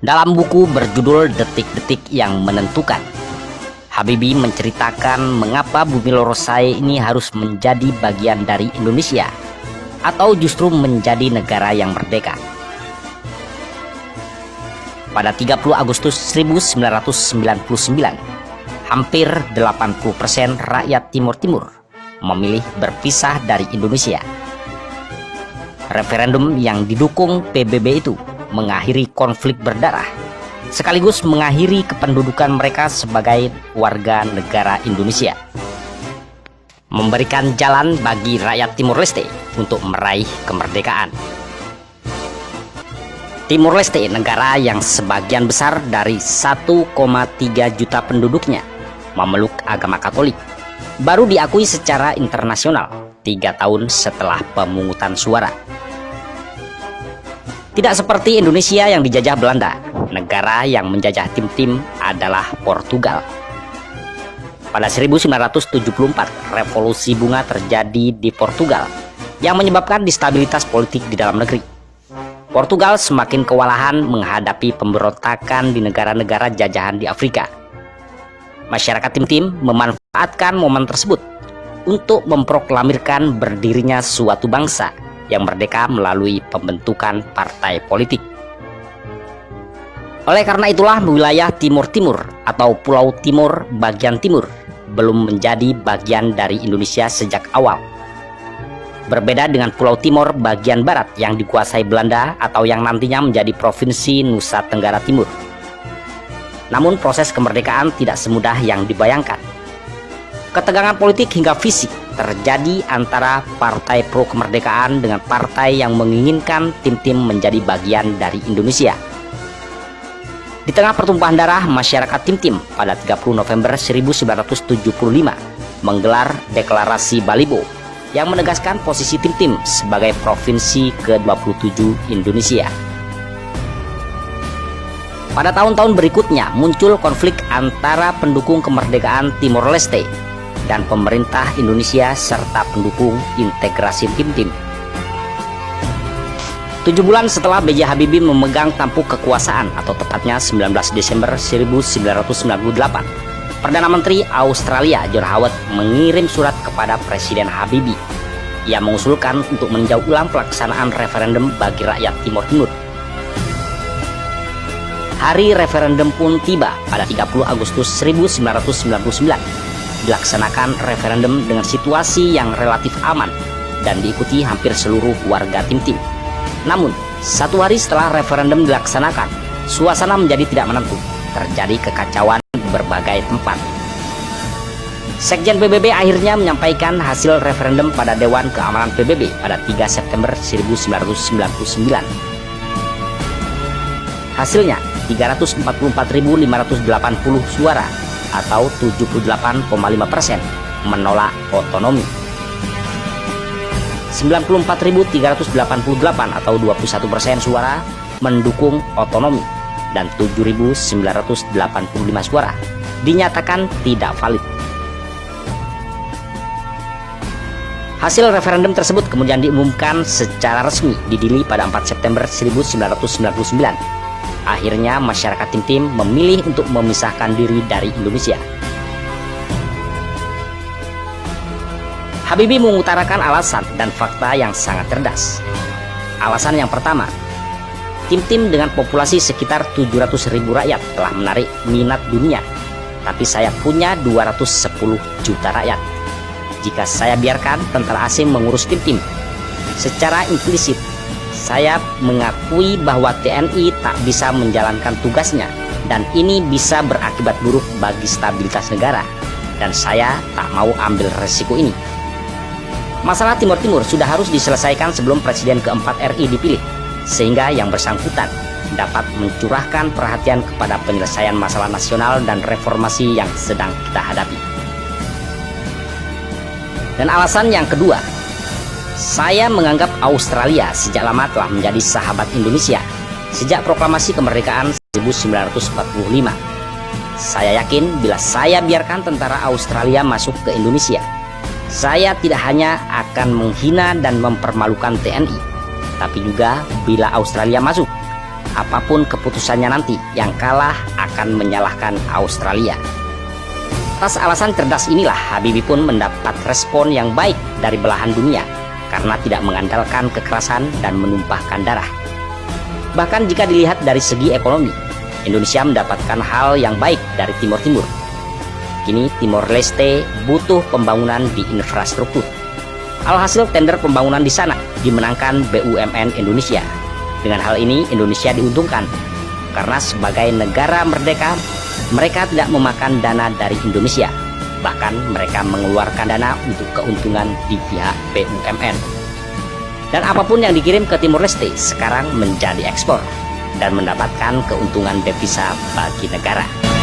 Dalam buku berjudul Detik-Detik yang Menentukan, Habibie menceritakan mengapa Bumi Lorosai ini harus menjadi bagian dari Indonesia atau justru menjadi negara yang merdeka. Pada 30 Agustus 1999, hampir 80% rakyat Timur Timur memilih berpisah dari Indonesia. Referendum yang didukung PBB itu mengakhiri konflik berdarah, sekaligus mengakhiri kependudukan mereka sebagai warga negara Indonesia, memberikan jalan bagi rakyat Timur Leste untuk meraih kemerdekaan. Timur Leste, negara yang sebagian besar dari 1,3 juta penduduknya memeluk agama Katolik, baru diakui secara internasional 3 tahun setelah pemungutan suara. Tidak seperti Indonesia yang dijajah Belanda, negara yang menjajah Tim-Tim adalah Portugal. Pada 1974, revolusi bunga terjadi di Portugal yang menyebabkan distabilitas politik di dalam negeri. Portugal semakin kewalahan menghadapi pemberontakan di negara-negara jajahan di Afrika. Masyarakat Tim-Tim memanfaatkan momen tersebut untuk memproklamirkan berdirinya suatu bangsa yang merdeka melalui pembentukan partai politik. Oleh karena itulah wilayah Timur Timur atau Pulau Timur bagian timur belum menjadi bagian dari Indonesia sejak awal. Berbeda dengan Pulau Timur bagian barat yang dikuasai Belanda atau yang nantinya menjadi Provinsi Nusa Tenggara Timur. Namun proses kemerdekaan tidak semudah yang dibayangkan. Ketegangan politik hingga fisik terjadi antara partai pro kemerdekaan dengan partai yang menginginkan Tim-Tim menjadi bagian dari Indonesia. Di tengah pertumpahan darah, masyarakat Tim-Tim pada 30 November 1975 menggelar deklarasi Balibo yang menegaskan posisi Tim-Tim sebagai provinsi ke-27 Indonesia. Pada tahun-tahun berikutnya muncul konflik antara pendukung kemerdekaan Timor Leste dan pemerintah Indonesia serta pendukung integrasi Tim-Tim. 7 bulan setelah B.J. Habibie memegang tampuk kekuasaan atau tepatnya 19 Desember 1998, Perdana Menteri Australia John Howard mengirim surat kepada Presiden Habibie. Ia mengusulkan untuk meninjau ulang pelaksanaan referendum bagi rakyat Timur Timur. Hari referendum pun tiba pada 30 Agustus 1999. Dilaksanakan referendum dengan situasi yang relatif aman dan diikuti hampir seluruh warga Tim-Tim. Namun, 1 hari setelah referendum dilaksanakan, suasana menjadi tidak menentu. Terjadi kekacauan di berbagai tempat. Sekjen PBB akhirnya menyampaikan hasil referendum pada Dewan Keamanan PBB pada 3 September 1999. Hasilnya 344.580 suara atau 78,5% menolak otonomi, 94.388 atau 21% suara mendukung otonomi, dan 7.985 suara dinyatakan tidak valid. Hasil referendum tersebut kemudian diumumkan secara resmi di Dili pada 4 September 1999. Akhirnya masyarakat Tim-Tim memilih untuk memisahkan diri dari Indonesia. Habibie mengutarakan alasan dan fakta yang sangat cerdas. Alasan yang pertama, Tim-Tim dengan populasi sekitar 700.000 rakyat telah menarik minat dunia, tapi saya punya 210 juta rakyat. Jika saya biarkan tentara asing mengurus Tim-Tim, secara implisit saya mengakui bahwa TNI tak bisa menjalankan tugasnya dan ini bisa berakibat buruk bagi stabilitas negara, dan saya tak mau ambil resiko ini. Masalah Timur Timur sudah harus diselesaikan sebelum Presiden keempat RI dipilih, sehingga yang bersangkutan dapat mencurahkan perhatian kepada penyelesaian masalah nasional dan reformasi yang sedang kita hadapi. Dan alasan yang kedua, saya menganggap Australia sejak lama telah menjadi sahabat Indonesia sejak proklamasi kemerdekaan 1945. Saya yakin bila saya biarkan tentara Australia masuk ke Indonesia, saya tidak hanya akan menghina dan mempermalukan TNI, tapi juga bila Australia masuk, apapun keputusannya nanti, yang kalah akan menyalahkan Australia. Atas alasan cerdas inilah Habibie pun mendapat respon yang baik dari belahan dunia karena tidak mengandalkan kekerasan dan menumpahkan darah. Bahkan jika dilihat dari segi ekonomi, Indonesia mendapatkan hal yang baik dari Timur Timur. Kini Timor Leste butuh pembangunan di infrastruktur. Alhasil tender pembangunan di sana dimenangkan BUMN Indonesia. Dengan hal ini Indonesia diuntungkan karena sebagai negara merdeka mereka tidak memakan dana dari Indonesia. Bahkan mereka mengeluarkan dana untuk keuntungan di pihak BUMN. Dan apapun yang dikirim ke Timor Leste sekarang menjadi ekspor dan mendapatkan keuntungan devisa bagi negara.